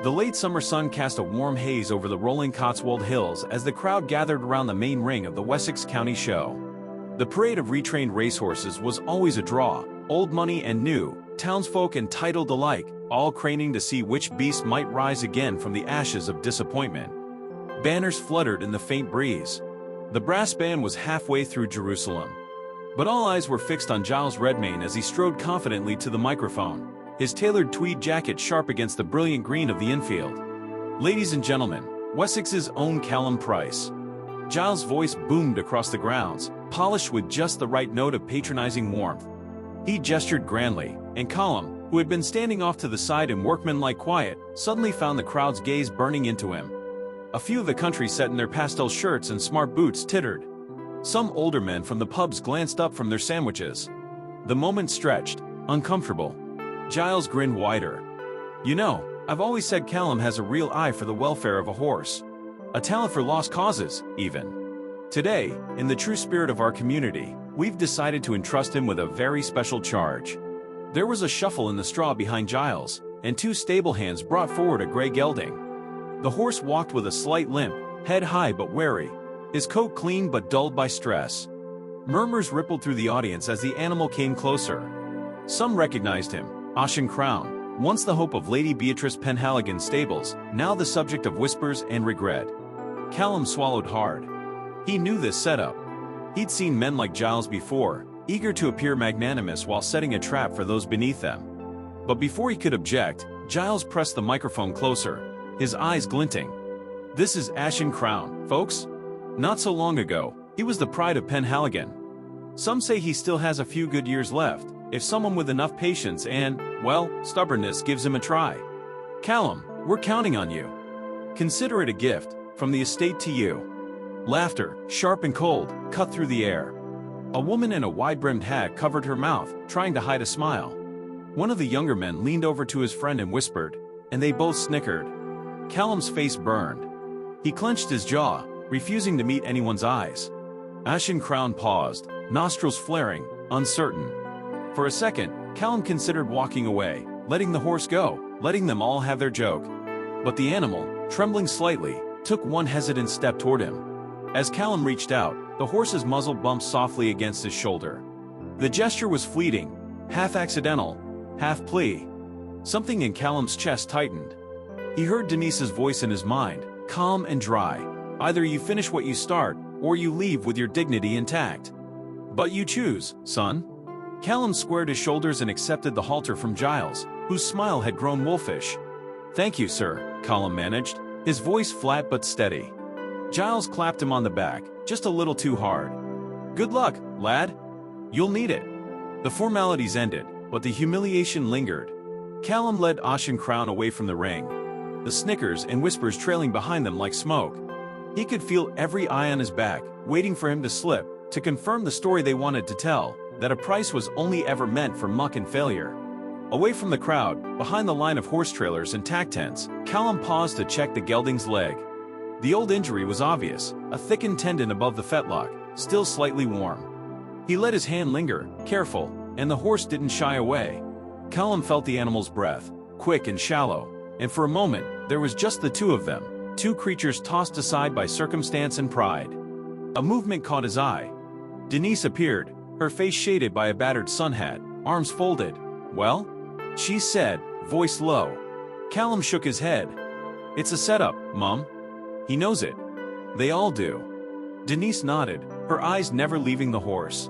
The late summer sun cast a warm haze over the rolling Cotswold hills as the crowd gathered around the main ring of the Wessex County Show. The parade of retrained racehorses was always a draw, old money and new, townsfolk and titled alike, all craning to see which beast might rise again from the ashes of disappointment. Banners fluttered in the faint breeze. The brass band was halfway through Jerusalem. But all eyes were fixed on Giles Redmayne as he strode confidently to the microphone, his tailored tweed jacket sharp against the brilliant green of the infield. "Ladies and gentlemen, Wessex's own Callum Price." Giles' voice boomed across the grounds, polished with just the right note of patronizing warmth. He gestured grandly, and Callum, who had been standing off to the side in workmanlike quiet, suddenly found the crowd's gaze burning into him. A few of the country set in their pastel shirts and smart boots tittered. Some older men from the pubs glanced up from their sandwiches. The moment stretched, uncomfortable. Giles grinned wider. "You know, I've always said Callum has a real eye for the welfare of a horse. A talent for lost causes, even. Today, in the true spirit of our community, we've decided to entrust him with a very special charge." There was a shuffle in the straw behind Giles, and two stable hands brought forward a gray gelding. The horse walked with a slight limp, head high but wary, his coat clean but dulled by stress. Murmurs rippled through the audience as the animal came closer. Some recognized him, Ashen Crown, once the hope of Lady Beatrice Penhaligon's stables, now the subject of whispers and regret. Callum swallowed hard. He knew this setup. He'd seen men like Giles before, eager to appear magnanimous while setting a trap for those beneath them. But before he could object, Giles pressed the microphone closer, his eyes glinting. "This is Ashen Crown, folks. Not so long ago, he was the pride of Penhaligon. Some say he still has a few good years left, if someone with enough patience and, well, stubbornness gives him a try. Callum, we're counting on you. Consider it a gift, from the estate to you." Laughter, sharp and cold, cut through the air. A woman in a wide-brimmed hat covered her mouth, trying to hide a smile. One of the younger men leaned over to his friend and whispered, and they both snickered. Callum's face burned. He clenched his jaw, refusing to meet anyone's eyes. Ashen Crown paused, nostrils flaring, uncertain. For a second, Callum considered walking away, letting the horse go, letting them all have their joke. But the animal, trembling slightly, took one hesitant step toward him. As Callum reached out, the horse's muzzle bumped softly against his shoulder. The gesture was fleeting, half accidental, half plea. Something in Callum's chest tightened. He heard Denise's voice in his mind, calm and dry. "Either you finish what you start, or you leave with your dignity intact. But you choose, son." Callum squared his shoulders and accepted the halter from Giles, whose smile had grown wolfish. "Thank you, sir," Callum managed, his voice flat but steady. Giles clapped him on the back, just a little too hard. "Good luck, lad. You'll need it." The formalities ended, but the humiliation lingered. Callum led Ashen Crown away from the ring, the snickers and whispers trailing behind them like smoke. He could feel every eye on his back, waiting for him to slip, to confirm the story they wanted to tell, that a price was only ever meant for muck and failure. Away from the crowd, behind the line of horse trailers and tack tents, Callum paused to check the gelding's leg. The old injury was obvious, a thickened tendon above the fetlock, still slightly warm. He let his hand linger, careful, and the horse didn't shy away. Callum felt the animal's breath, quick and shallow, and for a moment, there was just the two of them, two creatures tossed aside by circumstance and pride. A movement caught his eye. Denise appeared, her face shaded by a battered sun hat, arms folded. "Well?" she said, voice low. Callum shook his head. "It's a setup, Mum. He knows it. They all do." Denise nodded, her eyes never leaving the horse.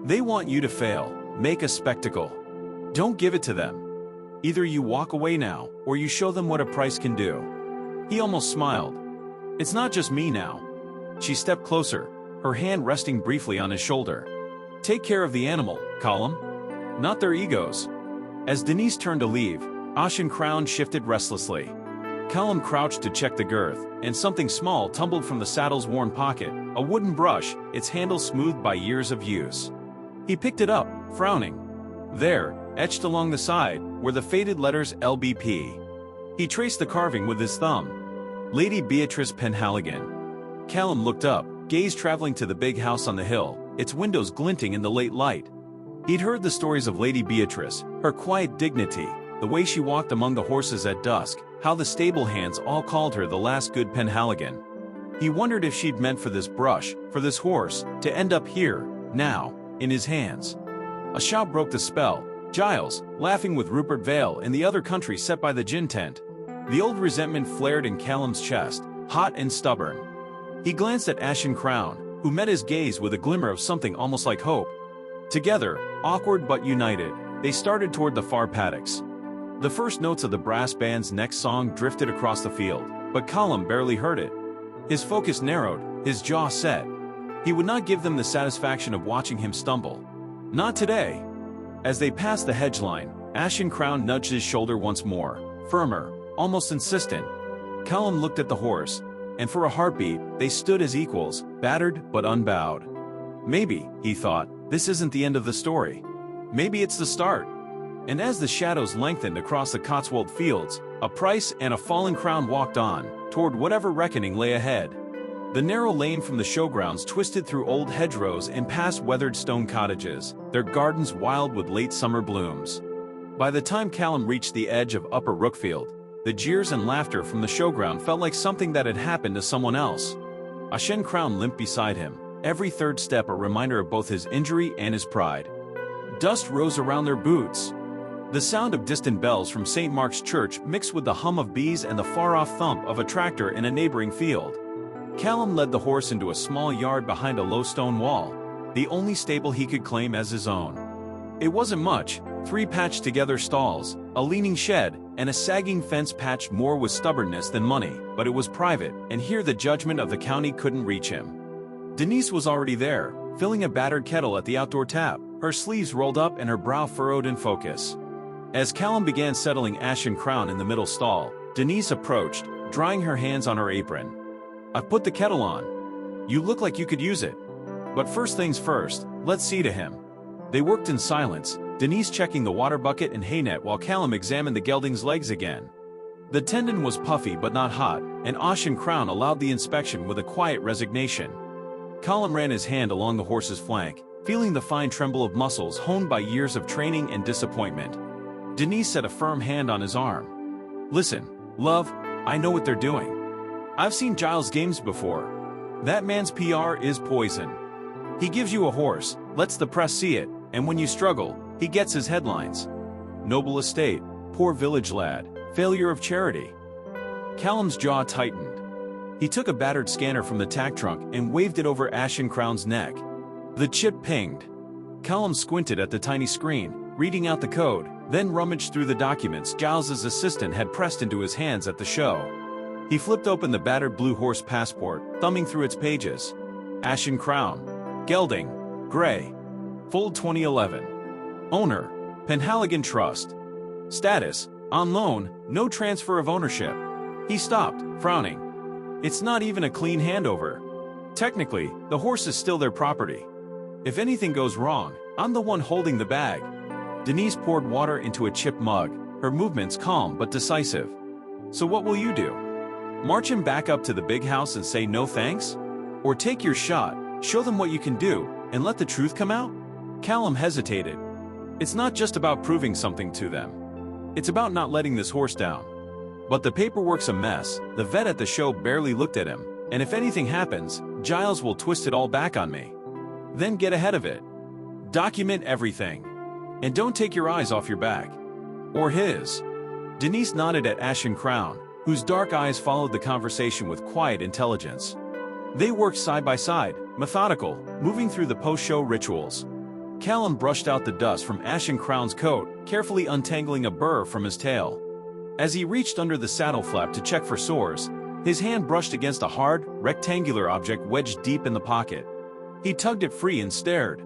"They want you to fail, make a spectacle. Don't give it to them. Either you walk away now, or you show them what a price can do." He almost smiled. "It's not just me now." She stepped closer, her hand resting briefly on his shoulder. "Take care of the animal, Callum. Not their egos." As Denise turned to leave, Ashen Crown shifted restlessly. Callum crouched to check the girth, and something small tumbled from the saddle's worn pocket, a wooden brush, its handle smoothed by years of use. He picked it up, frowning. There, etched along the side, were the faded letters LBP. He traced the carving with his thumb. Lady Beatrice Penhaligon. Callum looked up, gaze traveling to the big house on the hill, its windows glinting in the late light. He'd heard the stories of Lady Beatrice, her quiet dignity, the way she walked among the horses at dusk, how the stable hands all called her the last good Penhaligon. He wondered if she'd meant for this brush, for this horse, to end up here, now, in his hands. A shout broke the spell, Giles, laughing with Rupert Vale and the other country set by the gin tent. The old resentment flared in Callum's chest, hot and stubborn. He glanced at Ashen Crown, who met his gaze with a glimmer of something almost like hope. Together, awkward but united, they started toward the far paddocks. The first notes of the brass band's next song drifted across the field, but Callum barely heard it. His focus narrowed, his jaw set. He would not give them the satisfaction of watching him stumble. Not today. As they passed the hedge line, Ashen Crown nudged his shoulder once more, firmer, almost insistent. Callum looked at the horse, and for a heartbeat, they stood as equals, battered but unbowed. Maybe, he thought, this isn't the end of the story. Maybe it's the start. And as the shadows lengthened across the Cotswold fields, a Price and a fallen crown walked on, toward whatever reckoning lay ahead. The narrow lane from the showgrounds twisted through old hedgerows and past weathered stone cottages, their gardens wild with late summer blooms. By the time Callum reached the edge of Upper Rookfield, the jeers and laughter from the showground felt like something that had happened to someone else. Ashen Crown limped beside him, every third step a reminder of both his injury and his pride. Dust rose around their boots. The sound of distant bells from St. Mark's Church mixed with the hum of bees and the far-off thump of a tractor in a neighboring field. Callum led the horse into a small yard behind a low stone wall, the only stable he could claim as his own. It wasn't much, 3 patched-together stalls, a leaning shed, and a sagging fence patched more with stubbornness than money, but it was private, and here the judgment of the county couldn't reach him. Denise was already there, filling a battered kettle at the outdoor tap, her sleeves rolled up and her brow furrowed in focus. As Callum began settling Ashen Crown in the middle stall, Denise approached, drying her hands on her apron. "I've put the kettle on. You look like you could use it. But first things first, let's see to him." They worked in silence, Denise checking the water bucket and hay net while Callum examined the gelding's legs again. The tendon was puffy but not hot, and Ashen Crown allowed the inspection with a quiet resignation. Callum ran his hand along the horse's flank, feeling the fine tremble of muscles honed by years of training and disappointment. Denise set a firm hand on his arm. "Listen, love, I know what they're doing. I've seen Giles' games before. That man's PR is poison. He gives you a horse, lets the press see it, and when you struggle, he gets his headlines. Noble estate, poor village lad, failure of charity." Callum's jaw tightened. He took a battered scanner from the tack trunk and waved it over Ashen Crown's neck. The chip pinged. Callum squinted at the tiny screen, reading out the code, then rummaged through the documents Giles's assistant had pressed into his hands at the show. He flipped open the battered blue horse passport, thumbing through its pages. Ashen Crown. Gelding. Gray. Foaled 2011. Owner. Penhaligon Trust. Status. On loan, no transfer of ownership. He stopped, frowning. It's not even a clean handover. Technically, the horse is still their property. If anything goes wrong, I'm the one holding the bag. Denise poured water into a chipped mug, her movements calm but decisive. "So what will you do? March him back up to the big house and say no thanks? Or take your shot, show them what you can do, and let the truth come out?" Callum hesitated. It's not just about proving something to them. It's about not letting this horse down. But the paperwork's a mess, the vet at the show barely looked at him, and if anything happens, Giles will twist it all back on me. Then get ahead of it. Document everything. And don't take your eyes off your back. Or his. Denise nodded at Ashen Crown, whose dark eyes followed the conversation with quiet intelligence. They worked side by side, methodical, moving through the post-show rituals. Callum brushed out the dust from Ashen Crown's coat, carefully untangling a burr from his tail. As he reached under the saddle flap to check for sores, his hand brushed against a hard, rectangular object wedged deep in the pocket. He tugged it free and stared.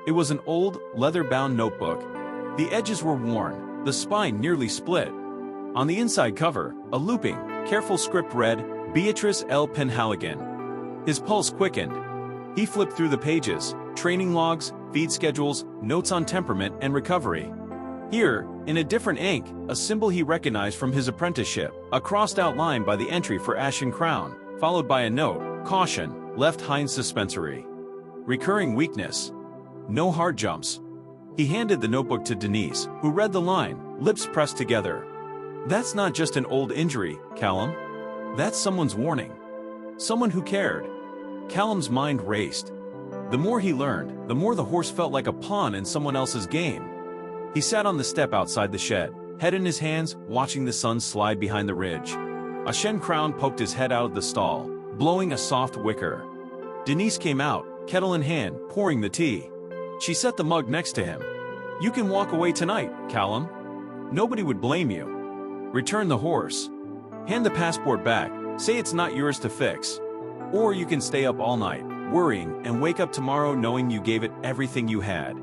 It was an old, leather-bound notebook. The edges were worn, the spine nearly split. On the inside cover, a looping, careful script read, "Beatrice L. Penhaligon." His pulse quickened. He flipped through the pages, training logs, feed schedules, notes on temperament and recovery. Here, in a different ink, a symbol he recognized from his apprenticeship, a crossed out line by the entry for Ashen Crown, followed by a note, "Caution, left hind suspensory. Recurring weakness. No hard jumps." He handed the notebook to Denise, who read the line, lips pressed together. That's not just an old injury, Callum. That's someone's warning. Someone who cared. Callum's mind raced. The more he learned, the more the horse felt like a pawn in someone else's game. He sat on the step outside the shed, head in his hands, watching the sun slide behind the ridge. A Shen Crown poked his head out of the stall, blowing a soft wicker. Denise came out, kettle in hand, pouring the tea. She set the mug next to him. You can walk away tonight, Callum. Nobody would blame you. Return the horse. Hand the passport back, say it's not yours to fix. Or you can stay up all night, worrying, and wake up tomorrow knowing you gave it everything you had.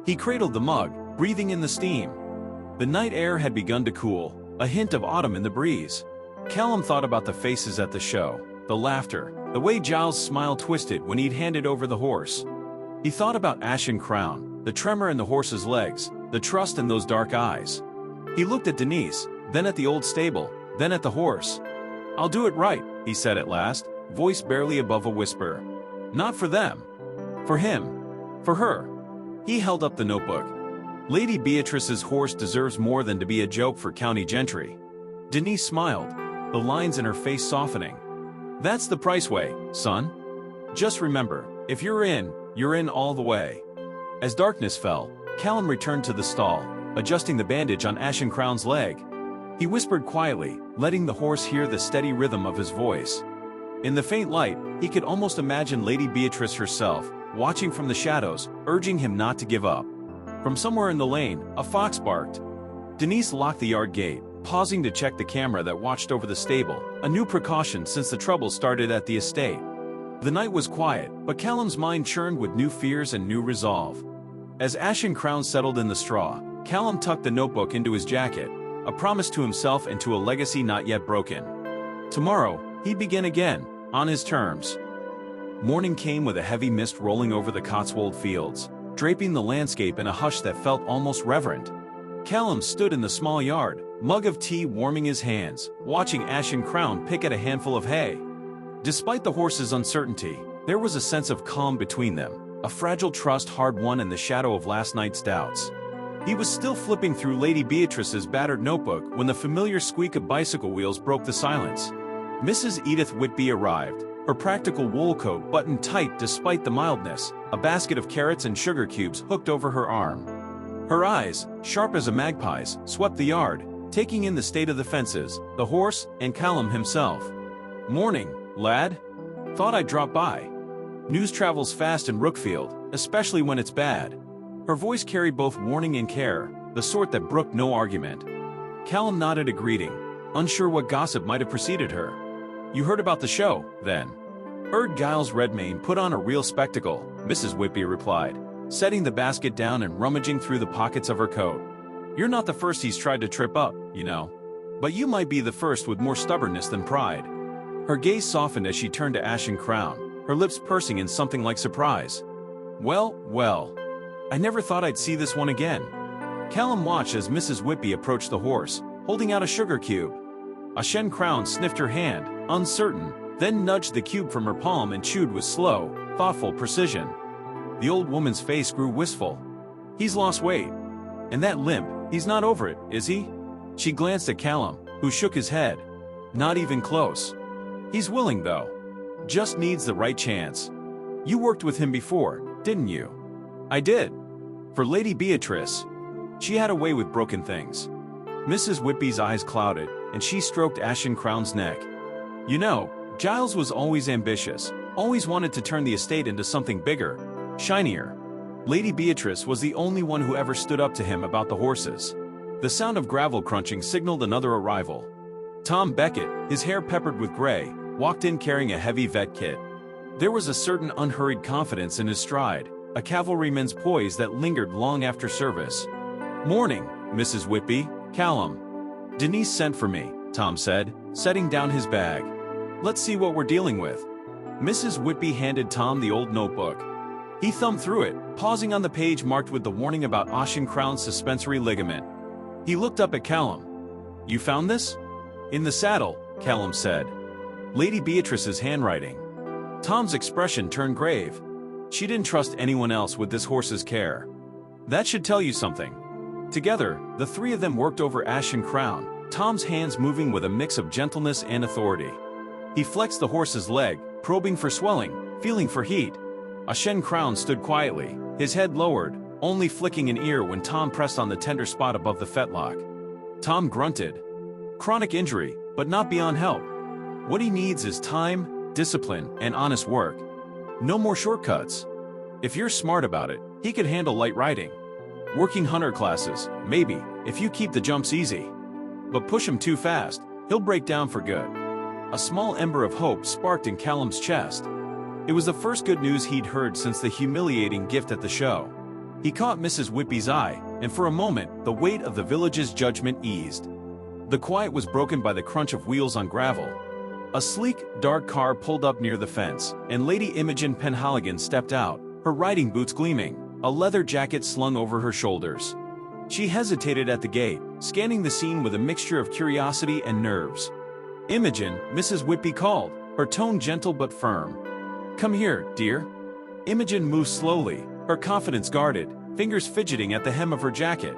He cradled the mug, breathing in the steam. The night air had begun to cool, a hint of autumn in the breeze. Callum thought about the faces at the show, the laughter, the way Giles' smile twisted when he'd handed over the horse. He thought about Ashen Crown, the tremor in the horse's legs, the trust in those dark eyes. He looked at Denise, then at the old stable, then at the horse. I'll do it right, he said at last, voice barely above a whisper. Not for them. For him. For her. He held up the notebook. Lady Beatrice's horse deserves more than to be a joke for county gentry. Denise smiled, the lines in her face softening. That's the price way, son. Just remember, if you're in all the way. As darkness fell, Callum returned to the stall, adjusting the bandage on Ashen Crown's leg. He whispered quietly, letting the horse hear the steady rhythm of his voice. In the faint light, he could almost imagine Lady Beatrice herself, watching from the shadows, urging him not to give up. From somewhere in the lane, a fox barked. Denise locked the yard gate, pausing to check the camera that watched over the stable, a new precaution since the trouble started at the estate. The night was quiet, but Callum's mind churned with new fears and new resolve. As Ashen Crown settled in the straw, Callum tucked the notebook into his jacket, a promise to himself and to a legacy not yet broken. Tomorrow, he'd begin again, on his terms. Morning came with a heavy mist rolling over the Cotswold fields, draping the landscape in a hush that felt almost reverent. Callum stood in the small yard, mug of tea warming his hands, watching Ashen Crown pick at a handful of hay. Despite the horse's uncertainty, there was a sense of calm between them, a fragile trust hard-won in the shadow of last night's doubts. He was still flipping through Lady Beatrice's battered notebook when the familiar squeak of bicycle wheels broke the silence. Mrs. Edith Whitby arrived, her practical wool coat buttoned tight despite the mildness, a basket of carrots and sugar cubes hooked over her arm. Her eyes, sharp as a magpie's, swept the yard, taking in the state of the fences, the horse, and Callum himself. Morning, lad. Thought I'd drop by. News travels fast in Rookfield, especially when it's bad. Her voice carried both warning and care, the sort that brooked no argument. Callum nodded a greeting, unsure what gossip might have preceded her. You heard about the show, then? Giles Redmayne put on a real spectacle, Mrs. Whitby replied, setting the basket down and rummaging through the pockets of her coat. You're not the first he's tried to trip up, you know. But you might be the first with more stubbornness than pride. Her gaze softened as she turned to Ashen Crown, her lips pursing in something like surprise. Well, well. I never thought I'd see this one again. Callum watched as Mrs. Whitby approached the horse, holding out a sugar cube. Ashen Crown sniffed her hand, uncertain, then nudged the cube from her palm and chewed with slow, thoughtful precision. The old woman's face grew wistful. He's lost weight. And that limp, he's not over it, is he? She glanced at Callum, who shook his head. Not even close. He's willing, though. Just needs the right chance. You worked with him before, didn't you? I did. For Lady Beatrice. She had a way with broken things. Mrs. Whitby's eyes clouded, and she stroked Ashen Crown's neck. You know, Giles was always ambitious, always wanted to turn the estate into something bigger, shinier. Lady Beatrice was the only one who ever stood up to him about the horses. The sound of gravel crunching signaled another arrival. Tom Beckett, his hair peppered with gray, walked in carrying a heavy vet kit. There was a certain unhurried confidence in his stride, a cavalryman's poise that lingered long after service. Morning, Mrs. Whitby, Callum. Denise sent for me, Tom said, setting down his bag. Let's see what we're dealing with. Mrs. Whitby handed Tom the old notebook. He thumbed through it, pausing on the page marked with the warning about Ashen Crown's suspensory ligament. He looked up at Callum. You found this? In the saddle, Callum said. Lady Beatrice's handwriting. Tom's expression turned grave. She didn't trust anyone else with this horse's care. That should tell you something. Together, the three of them worked over Ashen Crown, Tom's hands moving with a mix of gentleness and authority. He flexed the horse's leg, probing for swelling, feeling for heat. Ashdown Crown stood quietly, his head lowered, only flicking an ear when Tom pressed on the tender spot above the fetlock. Tom grunted. Chronic injury, but not beyond help. What he needs is time, discipline, and honest work. No more shortcuts. If you're smart about it, he could handle light riding. Working hunter classes, maybe, if you keep the jumps easy. But push him too fast, he'll break down for good. A small ember of hope sparked in Callum's chest. It was the first good news he'd heard since the humiliating gift at the show. He caught Mrs. Whitby's eye, and for a moment, the weight of the village's judgment eased. The quiet was broken by the crunch of wheels on gravel. A sleek, dark car pulled up near the fence, and Lady Imogen Penhaligon stepped out, her riding boots gleaming, a leather jacket slung over her shoulders. She hesitated at the gate, scanning the scene with a mixture of curiosity and nerves. "Imogen," Mrs. Whitby called, her tone gentle but firm. "Come here, dear." Imogen moved slowly, her confidence guarded, fingers fidgeting at the hem of her jacket.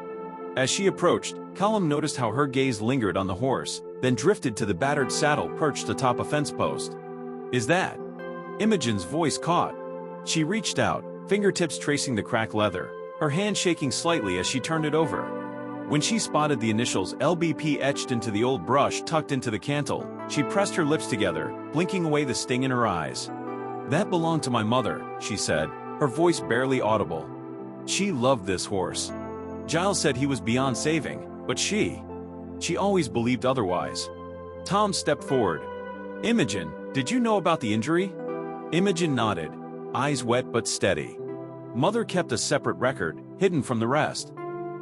As she approached, Callum noticed how her gaze lingered on the horse, then drifted to the battered saddle perched atop a fence post. "Is that?" Imogen's voice caught. She reached out, fingertips tracing the cracked leather, her hand shaking slightly as she turned it over. When she spotted the initials LBP etched into the old brush tucked into the cantle, she pressed her lips together, blinking away the sting in her eyes. "That belonged to my mother," she said, her voice barely audible. "She loved this horse. Giles said he was beyond saving, but she always believed otherwise." Tom stepped forward. "Imogen, did you know about the injury?" Imogen nodded, eyes wet but steady. Mother kept a separate record, hidden from the rest.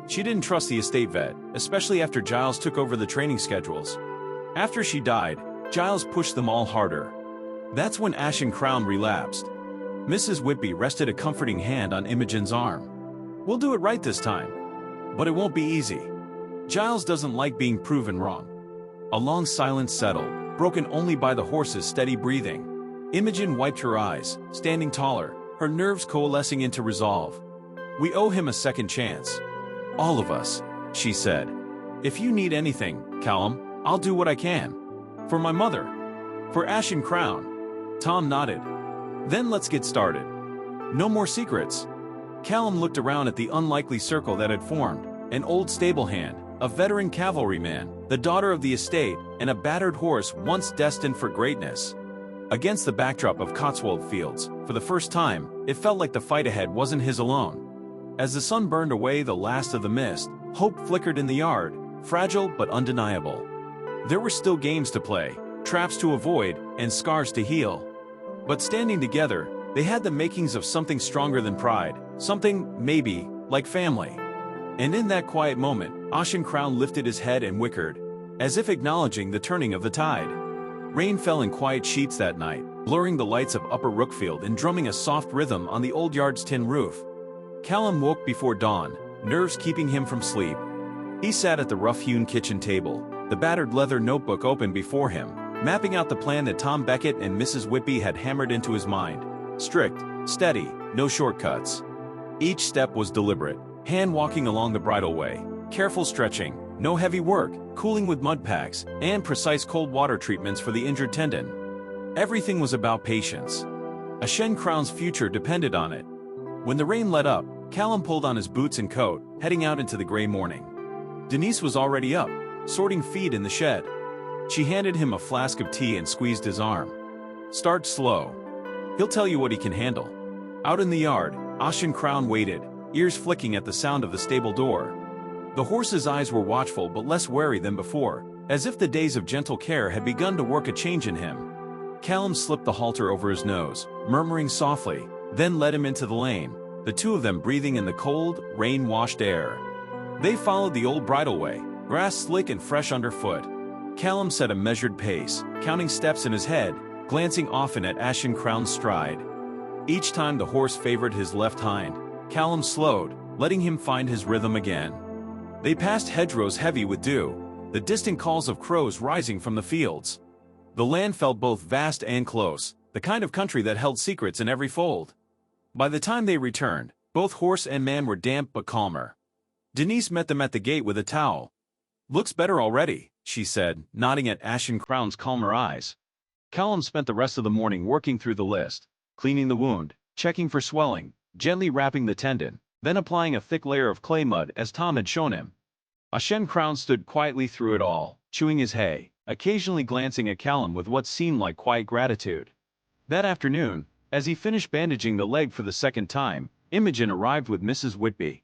She didn't trust the estate vet, especially after Giles took over the training schedules. After she died, Giles pushed them all harder. That's when Ashdown Crown relapsed. Mrs. Whitby rested a comforting hand on Imogen's arm. "We'll do it right this time. But it won't be easy. Giles doesn't like being proven wrong." A long silence settled, broken only by the horse's steady breathing. Imogen wiped her eyes, standing taller, her nerves coalescing into resolve. "We owe him a second chance. All of us," she said. "If you need anything, Callum, I'll do what I can. For my mother. For Ashdown Crown." Tom nodded. "Then let's get started. No more secrets." Callum looked around at the unlikely circle that had formed, an old stable hand, a veteran cavalryman, the daughter of the estate, and a battered horse once destined for greatness. Against the backdrop of Cotswold fields, for the first time, it felt like the fight ahead wasn't his alone. As the sun burned away the last of the mist, hope flickered in the yard, fragile but undeniable. There were still games to play, traps to avoid, and scars to heal. But standing together, they had the makings of something stronger than pride, something, maybe, like family. And in that quiet moment, Ashdown Crown lifted his head and whickered, as if acknowledging the turning of the tide. Rain fell in quiet sheets that night, blurring the lights of Upper Rookfield and drumming a soft rhythm on the old yard's tin roof. Callum woke before dawn, nerves keeping him from sleep. He sat at the rough-hewn kitchen table, the battered leather notebook open before him, mapping out the plan that Tom Beckett and Mrs. Whitby had hammered into his mind. Strict, steady, no shortcuts. Each step was deliberate, hand walking along the bridleway, careful stretching, no heavy work, cooling with mud packs, and precise cold water treatments for the injured tendon. Everything was about patience. Ashdown Crown's future depended on it. When the rain let up, Callum pulled on his boots and coat, heading out into the gray morning. Denise was already up, sorting feed in the shed. She handed him a flask of tea and squeezed his arm. "Start slow. He'll tell you what he can handle." Out in the yard, Ashdown Crown waited, ears flicking at the sound of the stable door. The horse's eyes were watchful but less wary than before, as if the days of gentle care had begun to work a change in him. Callum slipped the halter over his nose, murmuring softly, then led him into the lane, the two of them breathing in the cold, rain-washed air. They followed the old bridleway, grass slick and fresh underfoot. Callum set a measured pace, counting steps in his head, glancing often at Ashdown Crown's stride. Each time the horse favored his left hind, Callum slowed, letting him find his rhythm again. They passed hedgerows heavy with dew, the distant calls of crows rising from the fields. The land felt both vast and close, the kind of country that held secrets in every fold. By the time they returned, both horse and man were damp but calmer. Denise met them at the gate with a towel. "Looks better already," she said, nodding at Ashen Crown's calmer eyes. Callum spent the rest of the morning working through the list, cleaning the wound, checking for swelling, gently wrapping the tendon, then applying a thick layer of clay mud as Tom had shown him. Ashen Crown stood quietly through it all, chewing his hay, occasionally glancing at Callum with what seemed like quiet gratitude. That afternoon, as he finished bandaging the leg for the second time, Imogen arrived with Mrs. Whitby.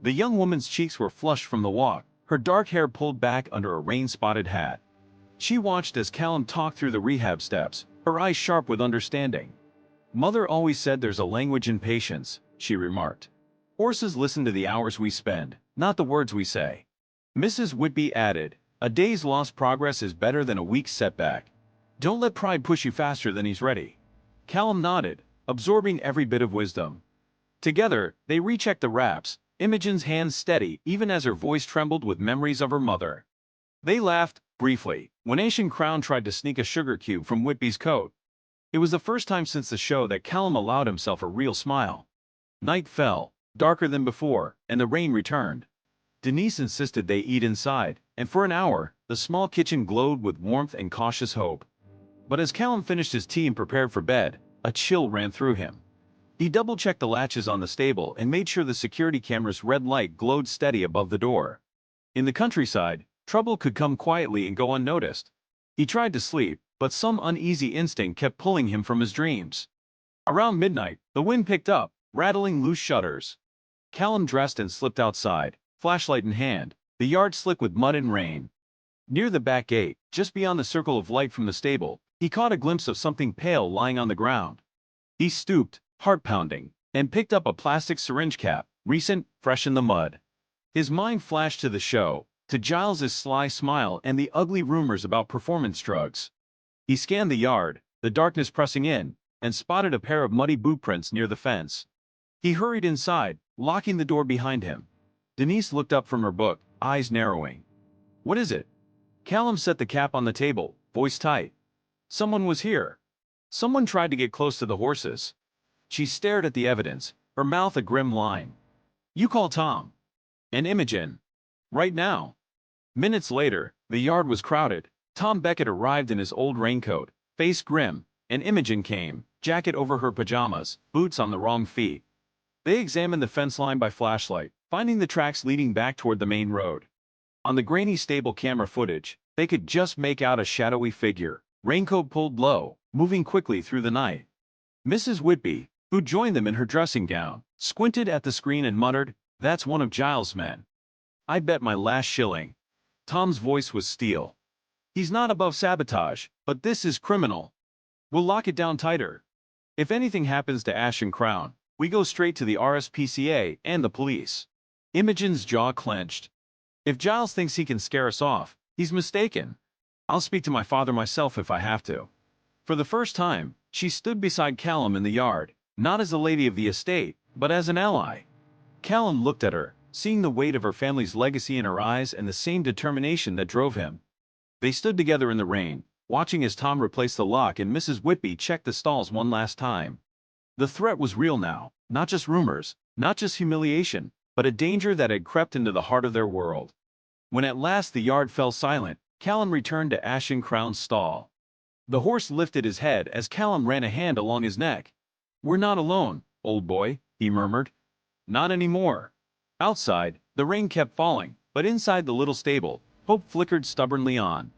The young woman's cheeks were flushed from the walk, her dark hair pulled back under a rain-spotted hat. She watched as Callum talked through the rehab steps, her eyes sharp with understanding. "Mother always said there's a language in patience," she remarked. "Horses listen to the hours we spend, not the words we say." Mrs. Whitby added, "A day's lost progress is better than a week's setback. Don't let pride push you faster than he's ready." Callum nodded, absorbing every bit of wisdom. Together, they rechecked the wraps, Imogen's hands steady even as her voice trembled with memories of her mother. They laughed, briefly, when Ashen Crown tried to sneak a sugar cube from Whitby's coat. It was the first time since the show that Callum allowed himself a real smile. Night fell, darker than before, and the rain returned. Denise insisted they eat inside, and for an hour, the small kitchen glowed with warmth and cautious hope. But as Callum finished his tea and prepared for bed, a chill ran through him. He double-checked the latches on the stable and made sure the security camera's red light glowed steady above the door. In the countryside, trouble could come quietly and go unnoticed. He tried to sleep, but some uneasy instinct kept pulling him from his dreams. Around midnight, the wind picked up, rattling loose shutters. Callum dressed and slipped outside, flashlight in hand, the yard slick with mud and rain. Near the back gate, just beyond the circle of light from the stable, he caught a glimpse of something pale lying on the ground. He stooped, heart pounding, and picked up a plastic syringe cap, recent, fresh in the mud. His mind flashed to the show, to Giles's sly smile and the ugly rumors about performance drugs. He scanned the yard, the darkness pressing in, and spotted a pair of muddy boot prints near the fence. He hurried inside, locking the door behind him. Denise looked up from her book, eyes narrowing. "What is it?" Callum set the cap on the table, voice tight. "Someone was here. Someone tried to get close to the horses." She stared at the evidence, her mouth a grim line. "You call Tom. And Imogen. Right now." Minutes later, the yard was crowded. Tom Beckett arrived in his old raincoat, face grim, and Imogen came, jacket over her pajamas, boots on the wrong feet. They examined the fence line by flashlight, finding the tracks leading back toward the main road. On the grainy stable camera footage, they could just make out a shadowy figure, raincoat pulled low, moving quickly through the night. Mrs. Whitby, who joined them in her dressing gown, squinted at the screen and muttered, "That's one of Giles' men. I bet my last shilling." Tom's voice was steel. "He's not above sabotage, but this is criminal. We'll lock it down tighter. If anything happens to Ashen Crown, we go straight to the RSPCA and the police." Imogen's jaw clenched. "If Giles thinks he can scare us off, he's mistaken. I'll speak to my father myself if I have to." For the first time, she stood beside Callum in the yard, not as a lady of the estate, but as an ally. Callum looked at her, seeing the weight of her family's legacy in her eyes and the same determination that drove him. They stood together in the rain, watching as Tom replaced the lock and Mrs. Whitby checked the stalls one last time. The threat was real now, not just rumors, not just humiliation, but a danger that had crept into the heart of their world. When at last the yard fell silent, Callum returned to Ashen Crown's stall. The horse lifted his head as Callum ran a hand along his neck. "We're not alone, old boy," he murmured. "Not anymore." Outside, the rain kept falling, but inside the little stable, hope flickered stubbornly on.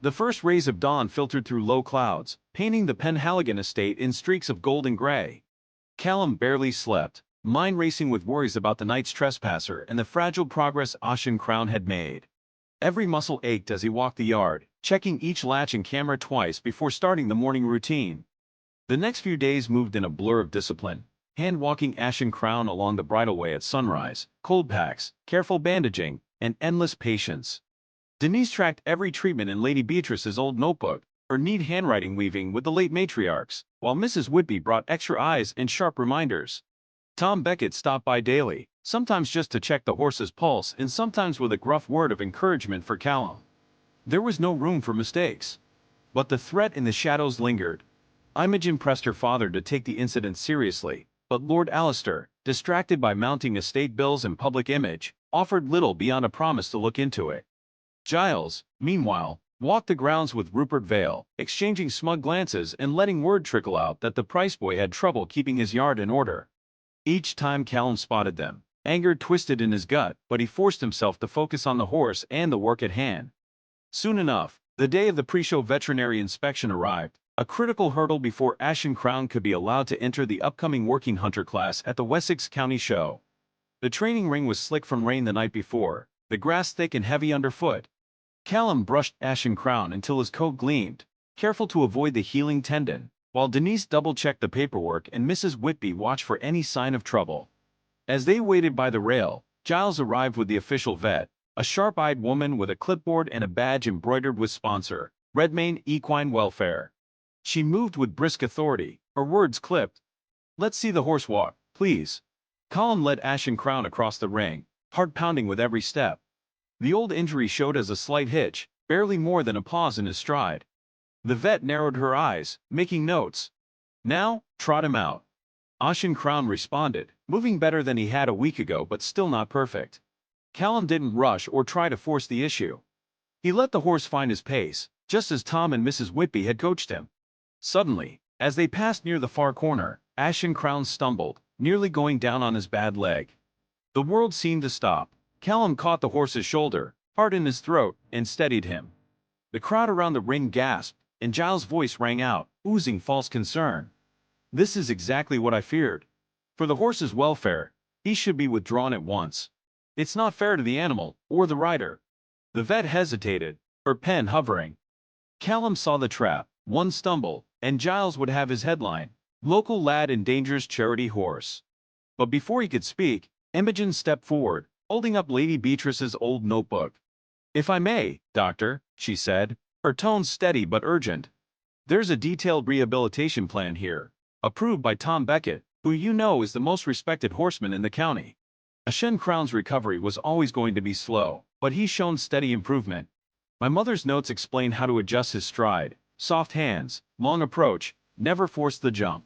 The first rays of dawn filtered through low clouds, painting the Penhaligon estate in streaks of gold and gray. Callum barely slept, mind racing with worries about the night's trespasser and the fragile progress Ashen Crown had made. Every muscle ached as he walked the yard, checking each latch and camera twice before starting the morning routine. The next few days moved in a blur of discipline, hand-walking Ashen Crown along the bridleway at sunrise, cold packs, careful bandaging, and endless patience. Denise tracked every treatment in Lady Beatrice's old notebook, her neat handwriting weaving with the late matriarchs, while Mrs. Whitby brought extra eyes and sharp reminders. Tom Beckett stopped by daily, sometimes just to check the horse's pulse and sometimes with a gruff word of encouragement for Callum. There was no room for mistakes. But the threat in the shadows lingered. Imogen pressed her father to take the incident seriously, but Lord Alistair, distracted by mounting estate bills and public image, offered little beyond a promise to look into it. Giles, meanwhile, walked the grounds with Rupert Vale, exchanging smug glances and letting word trickle out that the price boy had trouble keeping his yard in order. Each time Callum spotted them, anger twisted in his gut, but he forced himself to focus on the horse and the work at hand. Soon enough, the day of the pre-show veterinary inspection arrived, a critical hurdle before Ashdown Crown could be allowed to enter the upcoming working hunter class at the Wessex County Show. The training ring was slick from rain the night before, the grass thick and heavy underfoot. Callum brushed Ashdown Crown until his coat gleamed, careful to avoid the healing tendon, while Denise double-checked the paperwork and Mrs. Whitby watched for any sign of trouble. As they waited by the rail, Giles arrived with the official vet, a sharp-eyed woman with a clipboard and a badge embroidered with sponsor, Redmayne Equine Welfare. She moved with brisk authority, her words clipped. "Let's see the horse walk, please." Callum led Ashdown Crown across the ring, heart pounding with every step. The old injury showed as a slight hitch, barely more than a pause in his stride. The vet narrowed her eyes, making notes. "Now, trot him out." Ashdown Crown responded, moving better than he had a week ago but still not perfect. Callum didn't rush or try to force the issue. He let the horse find his pace, just as Tom and Mrs. Whitby had coached him. Suddenly, as they passed near the far corner, Ashdown Crown stumbled, nearly going down on his bad leg. The world seemed to stop. Callum caught the horse's shoulder, hard in his throat, and steadied him. The crowd around the ring gasped, and Giles' voice rang out, oozing false concern. "This is exactly what I feared. For the horse's welfare, he should be withdrawn at once. It's not fair to the animal, or the rider." The vet hesitated, her pen hovering. Callum saw the trap, one stumble, and Giles would have his headline, "Local Lad Endangers Charity Horse." But before he could speak, Imogen stepped forward, holding up Lady Beatrice's old notebook. "If I may, Doctor," she said, her tone steady but urgent. "There's a detailed rehabilitation plan here, approved by Tom Beckett, who you know is the most respected horseman in the county. Ashdown Crown's recovery was always going to be slow, but he's shown steady improvement. My mother's notes explain how to adjust his stride, soft hands, long approach, never force the jump.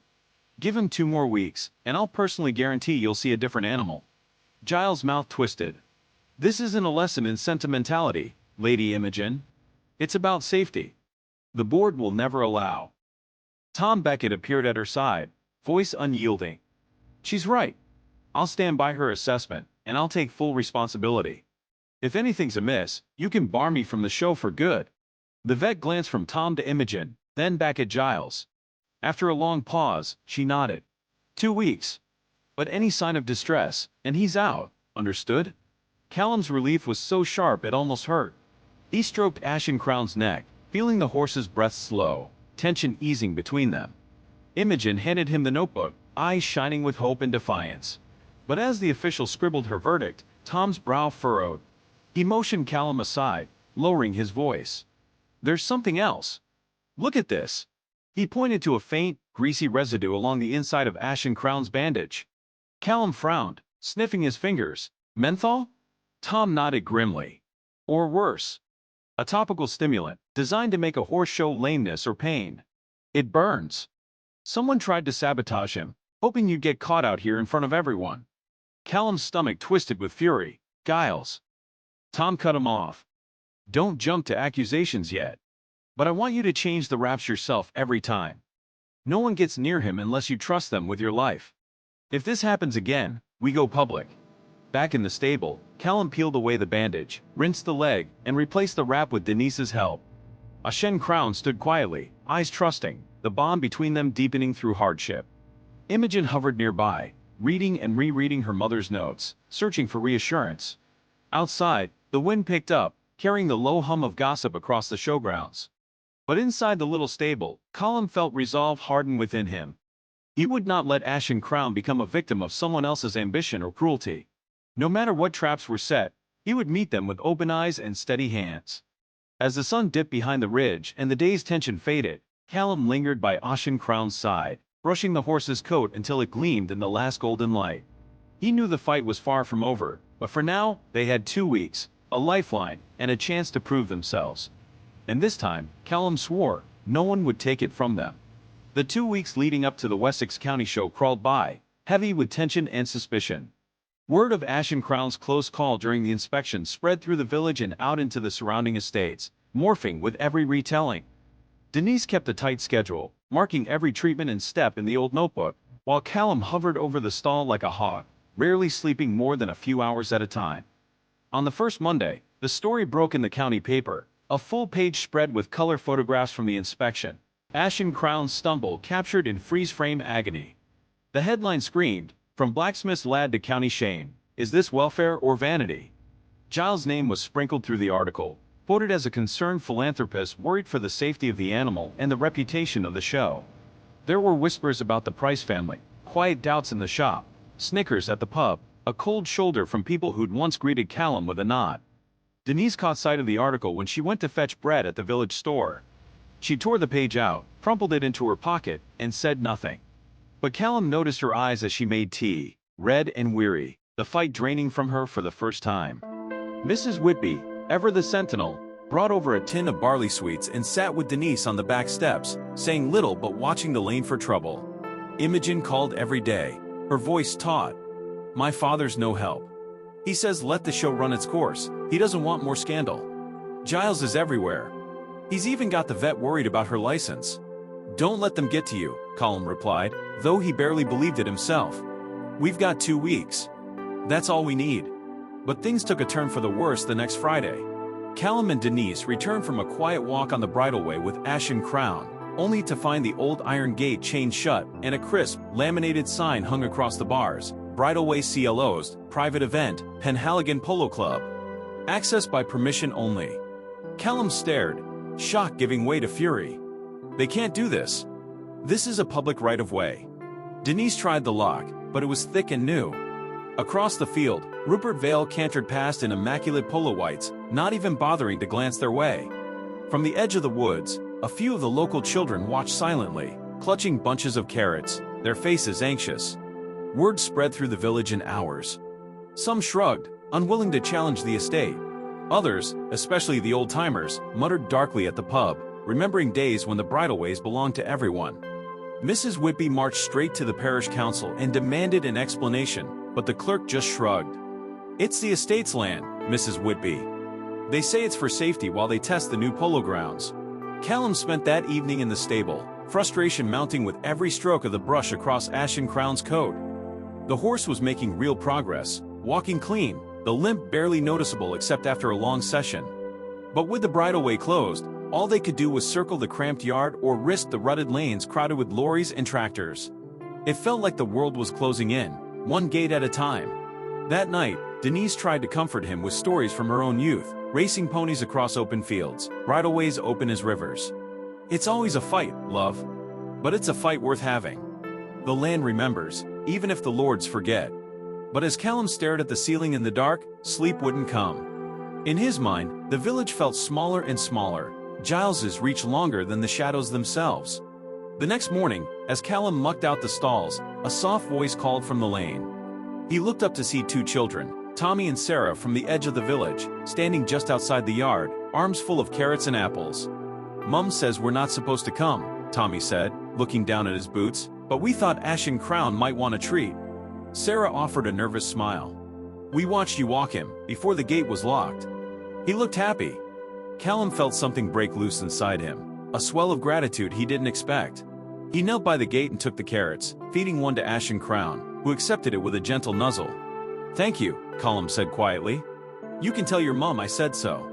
Give him 2 more weeks, and I'll personally guarantee you'll see a different animal." Giles' mouth twisted. "This isn't a lesson in sentimentality, Lady Imogen. It's about safety. The board will never allow." Tom Beckett appeared at her side, voice unyielding. "She's right. I'll stand by her assessment, and I'll take full responsibility. If anything's amiss, you can bar me from the show for good." The vet glanced from Tom to Imogen, then back at Giles. After a long pause, she nodded. 2 weeks. But any sign of distress, and he's out, understood? Callum's relief was so sharp it almost hurt. He stroked Ashdown Crown's neck, feeling the horse's breath slow, tension easing between them. Imogen handed him the notebook, eyes shining with hope and defiance. But as the official scribbled her verdict, Tom's brow furrowed. He motioned Callum aside, lowering his voice. "There's something else. Look at this." He pointed to a faint, greasy residue along the inside of Ashdown Crown's bandage. Callum frowned, sniffing his fingers. "Menthol?" Tom nodded grimly. "Or worse. A topical stimulant, designed to make a horse show lameness or pain. It burns. Someone tried to sabotage him, hoping you'd get caught out here in front of everyone." Callum's stomach twisted with fury. "Giles." Tom cut him off. "Don't jump to accusations yet. But I want you to change the raps yourself every time. No one gets near him unless you trust them with your life. If this happens again, we go public." Back in the stable, Callum peeled away the bandage, rinsed the leg, and replaced the wrap with Denise's help. Ashdown Crown stood quietly, eyes trusting, the bond between them deepening through hardship. Imogen hovered nearby, reading and rereading her mother's notes, searching for reassurance. Outside, the wind picked up, carrying the low hum of gossip across the showgrounds. But inside the little stable, Callum felt resolve harden within him. He would not let Ashdown Crown become a victim of someone else's ambition or cruelty. No matter what traps were set, he would meet them with open eyes and steady hands. As the sun dipped behind the ridge and the day's tension faded, Callum lingered by Ashdown Crown's side, brushing the horse's coat until it gleamed in the last golden light. He knew the fight was far from over, but for now, they had 2 weeks, a lifeline, and a chance to prove themselves. And this time, Callum swore, no one would take it from them. The 2 weeks leading up to the Wessex County Show crawled by, heavy with tension and suspicion. Word of Ashdown's close call during the inspection spread through the village and out into the surrounding estates, morphing with every retelling. Denise kept a tight schedule, marking every treatment and step in the old notebook, while Callum hovered over the stall like a hawk, rarely sleeping more than a few hours at a time. On the first Monday, the story broke in the county paper, a full-page spread with color photographs from the inspection. Ashdown's stumble captured in freeze-frame agony. The headline screamed, "From blacksmith's lad to county shame, is this welfare or vanity?" Giles' name was sprinkled through the article, quoted as a concerned philanthropist worried for the safety of the animal and the reputation of the show. There were whispers about the Price family, quiet doubts in the shop, snickers at the pub, a cold shoulder from people who'd once greeted Callum with a nod. Denise caught sight of the article when she went to fetch bread at the village store. She tore the page out, crumpled it into her pocket, and said nothing. But Callum noticed her eyes as she made tea, red and weary, the fight draining from her for the first time. Mrs. Whitby, ever the sentinel, brought over a tin of barley sweets and sat with Denise on the back steps, saying little but watching the lane for trouble. Imogen called every day, her voice taut. "My father's no help. He says let the show run its course, he doesn't want more scandal. Giles is everywhere. He's even got the vet worried about her license." "Don't let them get to you," Callum replied, though he barely believed it himself. "We've got 2 weeks. That's all we need." But things took a turn for the worse the next Friday. Callum and Denise returned from a quiet walk on the bridleway with Ashdown, only to find the old iron gate chained shut and a crisp, laminated sign hung across the bars: Bridleway CLOs, Private Event, Penhaligon Polo Club. Access by permission only. Callum stared, shock giving way to fury. "They can't do this. This is a public right-of-way." Denise tried the lock, but it was thick and new. Across the field, Rupert Vale cantered past in immaculate polo whites, not even bothering to glance their way. From the edge of the woods, a few of the local children watched silently, clutching bunches of carrots, their faces anxious. Word spread through the village in hours. Some shrugged, unwilling to challenge the estate. Others, especially the old-timers, muttered darkly at the pub, remembering days when the bridleways belonged to everyone. Mrs. Whitby marched straight to the parish council and demanded an explanation, but the clerk just shrugged. "It's the estate's land, Mrs. Whitby. They say it's for safety while they test the new polo grounds." Callum spent that evening in the stable, frustration mounting with every stroke of the brush across Ashdown's coat. The horse was making real progress, walking clean, the limp barely noticeable except after a long session. But with the bridleway closed, all they could do was circle the cramped yard or risk the rutted lanes crowded with lorries and tractors. It felt like the world was closing in, one gate at a time. That night, Denise tried to comfort him with stories from her own youth, racing ponies across open fields, bridleways open as rivers. "It's always a fight, love. But it's a fight worth having. The land remembers, even if the lords forget." But as Callum stared at the ceiling in the dark, sleep wouldn't come. In his mind, the village felt smaller and smaller, Giles's reach longer than the shadows themselves. The next morning, as Callum mucked out the stalls, a soft voice called from the lane. He looked up to see 2 children, Tommy and Sarah, from the edge of the village, standing just outside the yard, arms full of carrots and apples. "Mum says we're not supposed to come," Tommy said, looking down at his boots, "but we thought Ashdown might want a treat." Sarah offered a nervous smile. "We watched you walk him, before the gate was locked. He looked happy." Callum felt something break loose inside him, a swell of gratitude he didn't expect. He knelt by the gate and took the carrots, feeding one to Ashdown, who accepted it with a gentle nuzzle. "Thank you," Callum said quietly. "You can tell your mum I said so."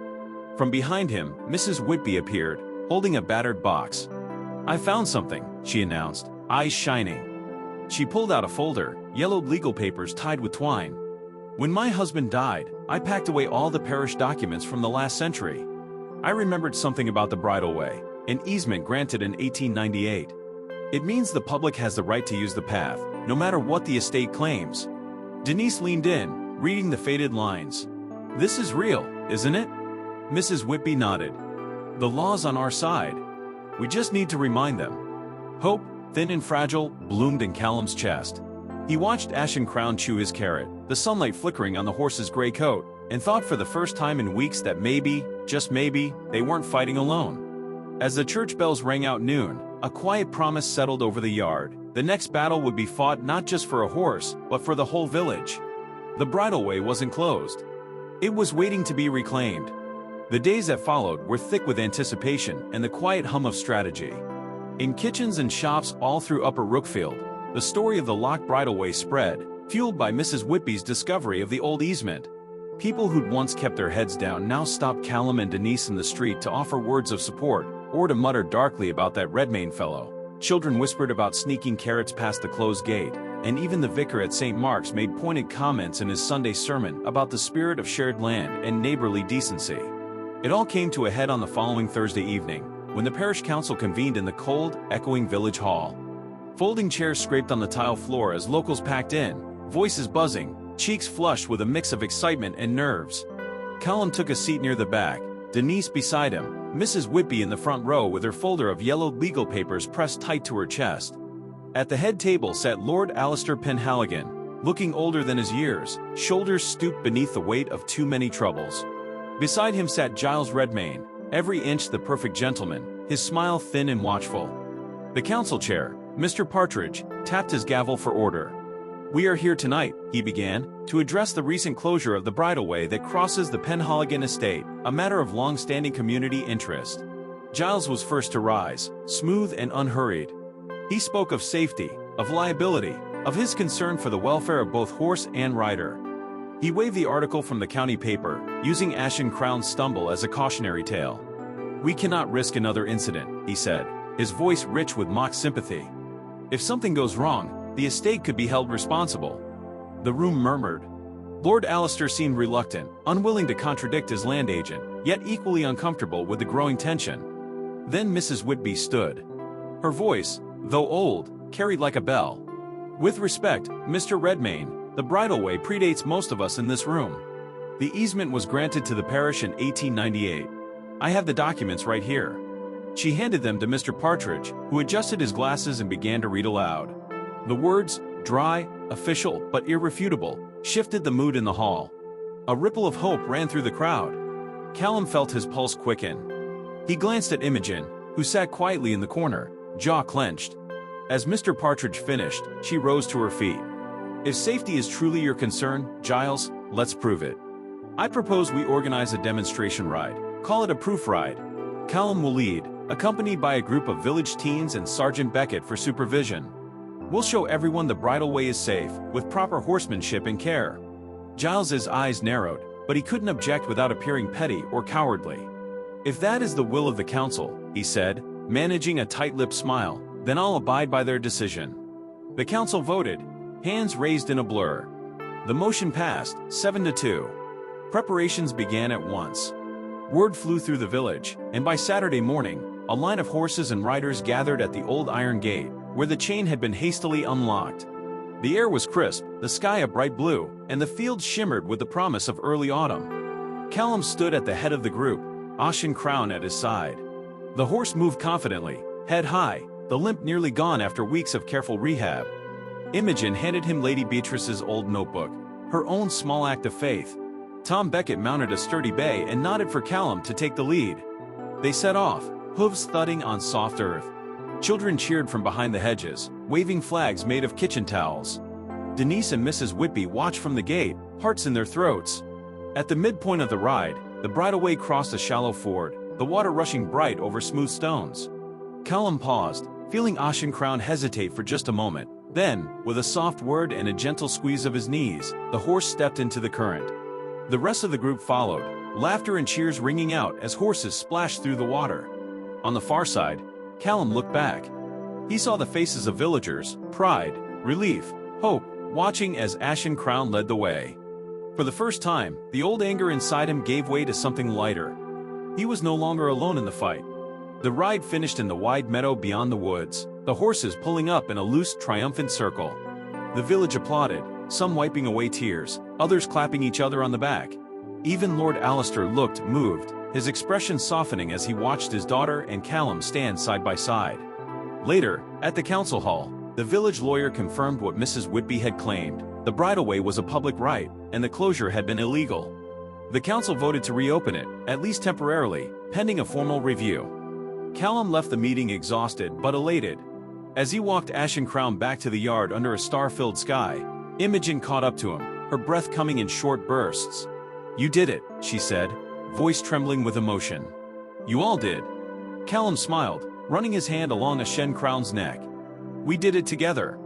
From behind him, Mrs. Whitby appeared, holding a battered box. "I found something," she announced, eyes shining. She pulled out a folder, yellowed legal papers tied with twine. "When my husband died, I packed away all the parish documents from the last century. I remembered something about the bridleway, an easement granted in 1898. It means the public has the right to use the path, no matter what the estate claims." Denise leaned in, reading the faded lines. "This is real, isn't it?" Mrs. Whitby nodded. "The law's on our side. We just need to remind them." Hope, thin and fragile, bloomed in Callum's chest. He watched Ashdown chew his carrot, the sunlight flickering on the horse's gray coat, and thought for the first time in weeks that maybe, just maybe, they weren't fighting alone. As the church bells rang out noon, a quiet promise settled over the yard. The next battle would be fought not just for a horse, but for the whole village. The bridleway wasn't closed. It was waiting to be reclaimed. The days that followed were thick with anticipation and the quiet hum of strategy. In kitchens and shops all through Upper Rookfield, the story of the locked bridleway spread, fueled by Mrs. Whitby's discovery of the old easement. People who'd once kept their heads down now stopped Callum and Denise in the street to offer words of support, or to mutter darkly about that Redmayne fellow. Children whispered about sneaking carrots past the closed gate, and even the vicar at St. Mark's made pointed comments in his Sunday sermon about the spirit of shared land and neighborly decency. It all came to a head on the following Thursday evening, when the parish council convened in the cold, echoing village hall. Folding chairs scraped on the tile floor as locals packed in, voices buzzing, cheeks flushed with a mix of excitement and nerves. Callum took a seat near the back, Denise beside him, Mrs. Whitby in the front row with her folder of yellowed legal papers pressed tight to her chest. At the head table sat Lord Alistair Penhaligon, looking older than his years, shoulders stooped beneath the weight of too many troubles. Beside him sat Giles Redmayne, every inch the perfect gentleman, his smile thin and watchful. The council chair, Mr. Partridge, tapped his gavel for order. "We are here tonight," he began, "to address the recent closure of the bridleway that crosses the Penhaligon estate, a matter of long-standing community interest." Giles was first to rise, smooth and unhurried. He spoke of safety, of liability, of his concern for the welfare of both horse and rider. He waved the article from the county paper, using Ashen Crown's stumble as a cautionary tale. "We cannot risk another incident," he said, his voice rich with mock sympathy. "If something goes wrong, the estate could be held responsible." The room murmured. Lord Alistair seemed reluctant, unwilling to contradict his land agent, yet equally uncomfortable with the growing tension. Then Mrs. Whitby stood. Her voice, though old, carried like a bell. "With respect, Mr. Redmayne, the bridleway predates most of us in this room. The easement was granted to the parish in 1898. I have the documents right here." She handed them to Mr. Partridge, who adjusted his glasses and began to read aloud. The words, dry, official, but irrefutable, shifted the mood in the hall. A ripple of hope ran through the crowd. Callum felt his pulse quicken. He glanced at Imogen, who sat quietly in the corner, jaw clenched. As Mr. Partridge finished, she rose to her feet. "If safety is truly your concern, Giles, let's prove it. I propose we organize a demonstration ride. Call it a proof ride. Callum will lead, accompanied by a group of village teens and Sergeant Beckett for supervision. We'll show everyone the bridleway is safe, with proper horsemanship and care." Giles's eyes narrowed, but he couldn't object without appearing petty or cowardly. "If that is the will of the council," he said, managing a tight-lipped smile, "then I'll abide by their decision." The council voted, hands raised in a blur. The motion passed, 7-2. Preparations began at once. Word flew through the village, and by Saturday morning, a line of horses and riders gathered at the old iron gate, where the chain had been hastily unlocked. The air was crisp, the sky a bright blue, and the fields shimmered with the promise of early autumn. Callum stood at the head of the group, Ashen Crown at his side. The horse moved confidently, head high, the limp nearly gone after weeks of careful rehab. Imogen handed him Lady Beatrice's old notebook, her own small act of faith. Tom Beckett mounted a sturdy bay and nodded for Callum to take the lead. They set off, hooves thudding on soft earth. Children cheered from behind the hedges, waving flags made of kitchen towels. Denise and Mrs. Whitby watched from the gate, hearts in their throats. At the midpoint of the ride, the bridleway crossed a shallow ford, the water rushing bright over smooth stones. Callum paused, feeling Ashen Crown hesitate for just a moment. Then, with a soft word and a gentle squeeze of his knees, the horse stepped into the current. The rest of the group followed, laughter and cheers ringing out as horses splashed through the water. On the far side, Callum looked back. He saw the faces of villagers, pride, relief, hope, watching as Ashen Crown led the way. For the first time, the old anger inside him gave way to something lighter. He was no longer alone in the fight. The ride finished in the wide meadow beyond the woods, the horses pulling up in a loose, triumphant circle. The village applauded, some wiping away tears, others clapping each other on the back. Even Lord Alistair looked moved, his expression softening as he watched his daughter and Callum stand side by side. Later, at the council hall, the village lawyer confirmed what Mrs. Whitby had claimed. The bridleway was a public right, and the closure had been illegal. The council voted to reopen it, at least temporarily, pending a formal review. Callum left the meeting exhausted but elated. As he walked Ashen Crown back to the yard under a star-filled sky, Imogen caught up to him, her breath coming in short bursts. "You did it," she said, voice trembling with emotion. "You all did." Callum smiled, running his hand along Ashdown Crown's neck. "We did it together.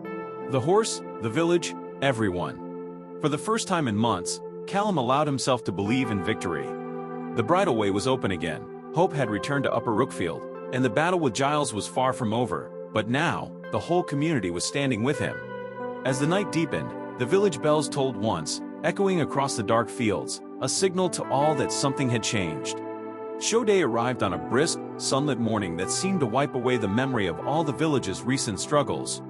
The horse, the village, everyone." For the first time in months, Callum allowed himself to believe in victory. The bridleway was open again, hope had returned to Upper Rookfield, and the battle with Giles was far from over, but now, the whole community was standing with him. As the night deepened, the village bells tolled once, echoing across the dark fields, a signal to all that something had changed. Show day arrived on a brisk, sunlit morning that seemed to wipe away the memory of all the village's recent struggles.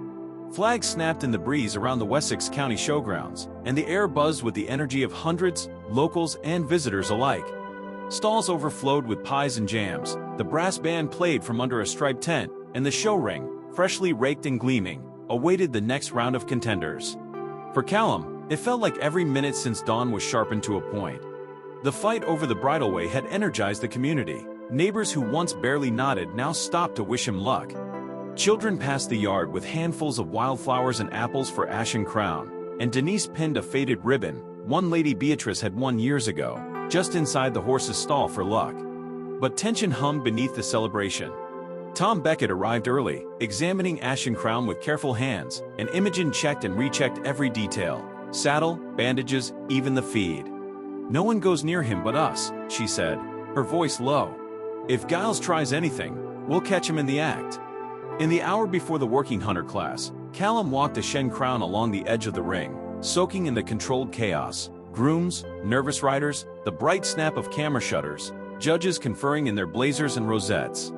Flags snapped in the breeze around the Wessex County Showgrounds, and the air buzzed with the energy of hundreds, locals and visitors alike. Stalls overflowed with pies and jams, the brass band played from under a striped tent, and the show ring, freshly raked and gleaming, awaited the next round of contenders. For Callum, it felt like every minute since dawn was sharpened to a point. The fight over the bridleway had energized the community. Neighbors who once barely nodded now stopped to wish him luck. Children passed the yard with handfuls of wildflowers and apples for Ashdown Crown, and Denise pinned a faded ribbon, one Lady Beatrice had won years ago, just inside the horse's stall for luck. But tension hummed beneath the celebration. Tom Beckett arrived early, examining Ashdown Crown with careful hands, and Imogen checked and rechecked every detail: saddle, bandages, even the feed. "No one goes near him but us," she said, her voice low. "If Giles tries anything, we'll catch him in the act." In the hour before the working hunter class, Callum walked Ashdown Crown along the edge of the ring, soaking in the controlled chaos. Grooms, nervous riders, the bright snap of camera shutters, judges conferring in their blazers and rosettes.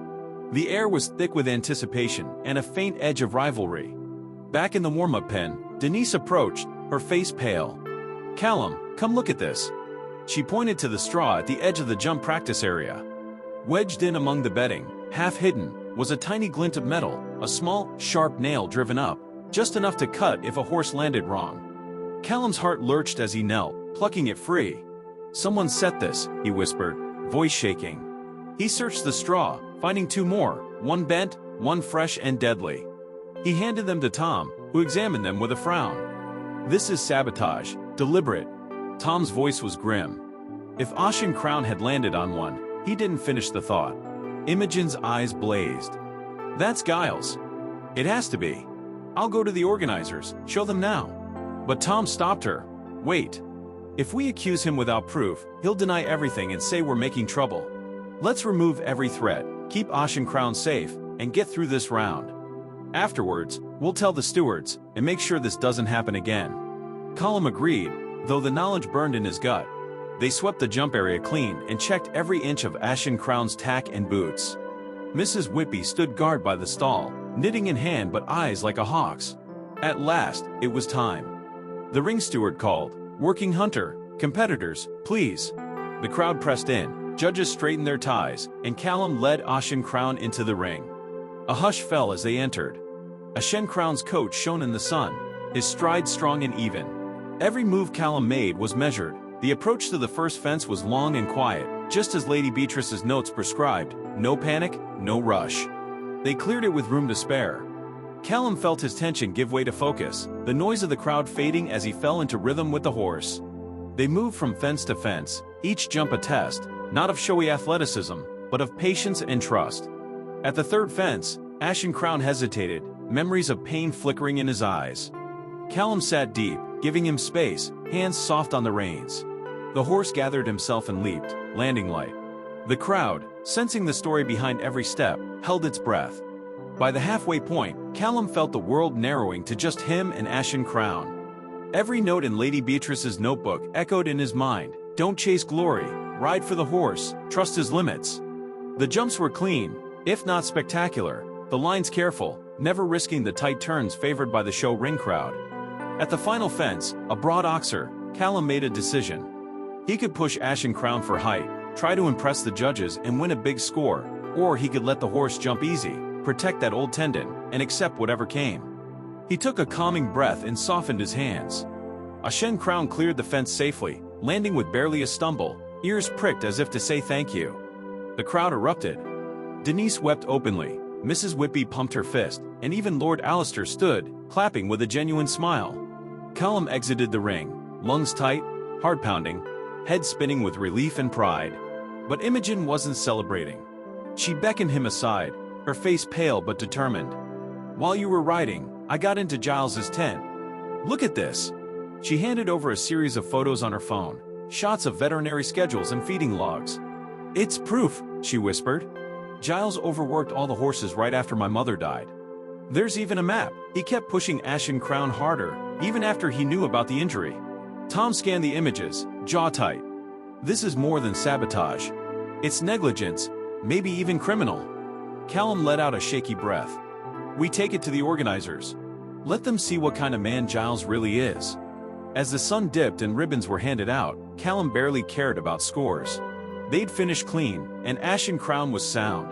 The air was thick with anticipation and a faint edge of rivalry. Back in the warm-up pen, Denise approached, her face pale. "Callum, come look at this." She pointed to the straw at the edge of the jump practice area. Wedged in among the bedding, half hidden, was a tiny glint of metal, a small, sharp nail driven up, just enough to cut if a horse landed wrong. Callum's heart lurched as he knelt, plucking it free. "Someone set this," he whispered, voice shaking. He searched the straw, finding two more, one bent, one fresh and deadly. He handed them to Tom, who examined them with a frown. "This is sabotage, deliberate." Tom's voice was grim. If Ashdown Crown had landed on one, he didn't finish the thought. Imogen's eyes blazed. "That's Giles. It has to be. I'll go to the organizers, show them now." But Tom stopped her. "Wait. If we accuse him without proof, he'll deny everything and say we're making trouble. Let's remove every threat, keep Ashdown Crown safe, and get through this round. Afterwards, we'll tell the stewards, and make sure this doesn't happen again." Callum agreed, though the knowledge burned in his gut. They swept the jump area clean and checked every inch of Ashdown Crown's tack and boots. Mrs. Whitby stood guard by the stall, knitting in hand but eyes like a hawk's. At last, it was time. The ring steward called, "Working hunter, competitors, please." The crowd pressed in, judges straightened their ties, and Callum led Ashdown Crown into the ring. A hush fell as they entered. Ashdown Crown's coat shone in the sun, his stride strong and even. Every move Callum made was measured. The approach to the first fence was long and quiet, just as Lady Beatrice's notes prescribed: no panic, no rush. They cleared it with room to spare. Callum felt his tension give way to focus, the noise of the crowd fading as he fell into rhythm with the horse. They moved from fence to fence, each jump a test, not of showy athleticism, but of patience and trust. At the third fence, Ashdown Crown hesitated, memories of pain flickering in his eyes. Callum sat deep, giving him space, hands soft on the reins. The horse gathered himself and leaped, landing light. The crowd, sensing the story behind every step, held its breath. By the halfway point, Callum felt the world narrowing to just him and Ashdown Crown. Every note in Lady Beatrice's notebook echoed in his mind: don't chase glory, ride for the horse, trust his limits. The jumps were clean, if not spectacular, the lines careful, never risking the tight turns favored by the show ring crowd. At the final fence, a broad oxer, Callum made a decision. He could push Ashdown Crown for height, try to impress the judges and win a big score, or he could let the horse jump easy, protect that old tendon, and accept whatever came. He took a calming breath and softened his hands. Ashdown Crown cleared the fence safely, landing with barely a stumble, ears pricked as if to say thank you. The crowd erupted. Denise wept openly, Mrs. Whitby pumped her fist, and even Lord Alistair stood, clapping with a genuine smile. Callum exited the ring, lungs tight, heart pounding, head spinning with relief and pride. But Imogen wasn't celebrating. She beckoned him aside, her face pale but determined. "While you were riding, I got into Giles's tent. Look at this." She handed over a series of photos on her phone, shots of veterinary schedules and feeding logs. "It's proof," she whispered. "Giles overworked all the horses right after my mother died. There's even a map." He kept pushing Ashdown Crown harder, even after he knew about the injury. Tom scanned the images, jaw tight. "This is more than sabotage. It's negligence, maybe even criminal." Callum let out a shaky breath. "We take it to the organizers. Let them see what kind of man Giles really is." As the sun dipped and ribbons were handed out, Callum barely cared about scores. They'd finished clean, and Ashdown Crown was sound.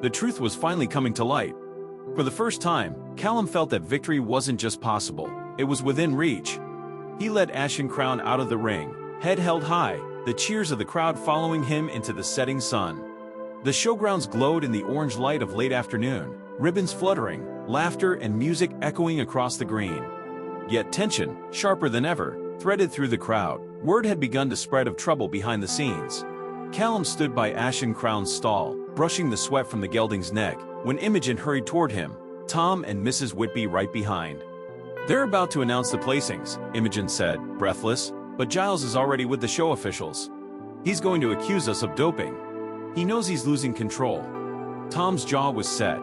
The truth was finally coming to light. For the first time, Callum felt that victory wasn't just possible, it was within reach. He led Ashdown Crown out of the ring, head held high, the cheers of the crowd following him into the setting sun. The showgrounds glowed in the orange light of late afternoon, ribbons fluttering, laughter and music echoing across the green. Yet tension, sharper than ever, threaded through the crowd. Word had begun to spread of trouble behind the scenes. Callum stood by Ashdown Crown's stall, brushing the sweat from the gelding's neck, when Imogen hurried toward him, Tom and Mrs. Whitby right behind. "They're about to announce the placings," Imogen said, breathless, "but Giles is already with the show officials. He's going to accuse us of doping. He knows he's losing control." Tom's jaw was set.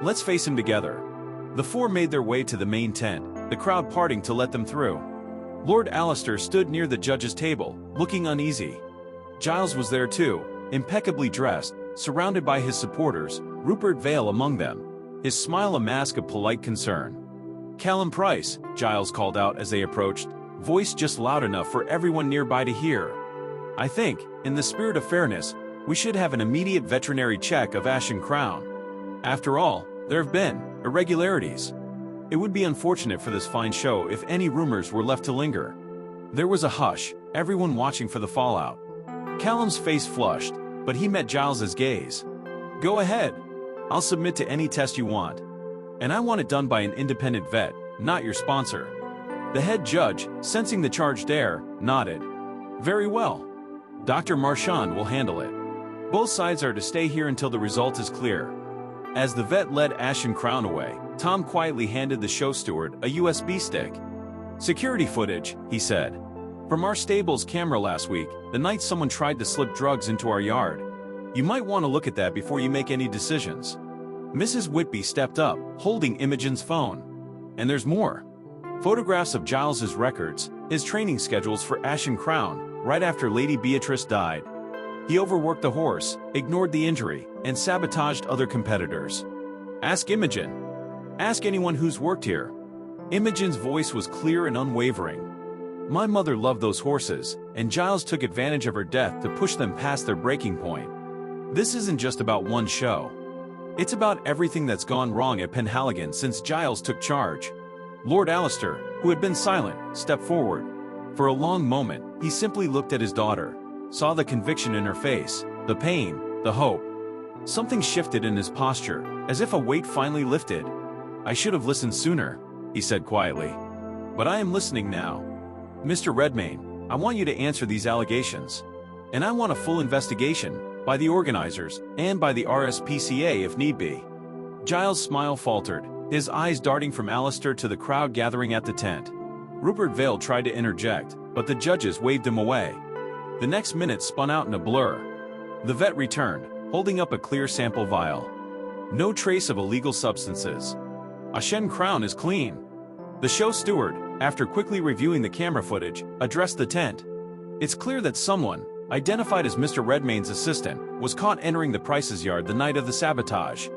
"Let's face him together." The four made their way to the main tent, the crowd parting to let them through. Lord Alistair stood near the judge's table, looking uneasy. Giles was there too, impeccably dressed, surrounded by his supporters, Rupert Vale among them, his smile a mask of polite concern. "Callum Price," Giles called out as they approached, voice just loud enough for everyone nearby to hear. "I think, in the spirit of fairness, we should have an immediate veterinary check of Ashdown Crown. After all, there have been irregularities. It would be unfortunate for this fine show if any rumors were left to linger." There was a hush, everyone watching for the fallout. Callum's face flushed, but he met Giles's gaze. "Go ahead. I'll submit to any test you want. And I want it done by an independent vet, not your sponsor." The head judge, sensing the charged air, nodded. "Very well. Dr. Marchand will handle it. Both sides are to stay here until the result is clear." As the vet led Ashdown Crown away, Tom quietly handed the show steward a USB stick. "Security footage," he said. "From our stable's camera last week, the night someone tried to slip drugs into our yard. You might want to look at that before you make any decisions." Mrs. Whitby stepped up, holding Imogen's phone. "And there's more. Photographs of Giles's records, his training schedules for Ashdown Crown, right after Lady Beatrice died. He overworked the horse, ignored the injury, and sabotaged other competitors. Ask Imogen. Ask anyone who's worked here." Imogen's voice was clear and unwavering. "My mother loved those horses, and Giles took advantage of her death to push them past their breaking point. This isn't just about one show. It's about everything that's gone wrong at Penhaligon since Giles took charge." Lord Alistair, who had been silent, stepped forward. For a long moment, he simply looked at his daughter, saw the conviction in her face, the pain, the hope. Something shifted in his posture, as if a weight finally lifted. "I should have listened sooner," he said quietly. "But I am listening now. Mr. Redmayne, I want you to answer these allegations. And I want a full investigation, by the organizers, and by the RSPCA if need be." Giles' smile faltered, his eyes darting from Alistair to the crowd gathering at the tent. Rupert Vale tried to interject, but the judges waved him away. The next minute spun out in a blur. The vet returned, holding up a clear sample vial. No trace of illegal substances. Ashdown Crown is clean. The show steward, after quickly reviewing the camera footage, addressed the tent. "It's clear that someone, identified as Mr. Redmayne's assistant, was caught entering the Price's yard the night of the sabotage.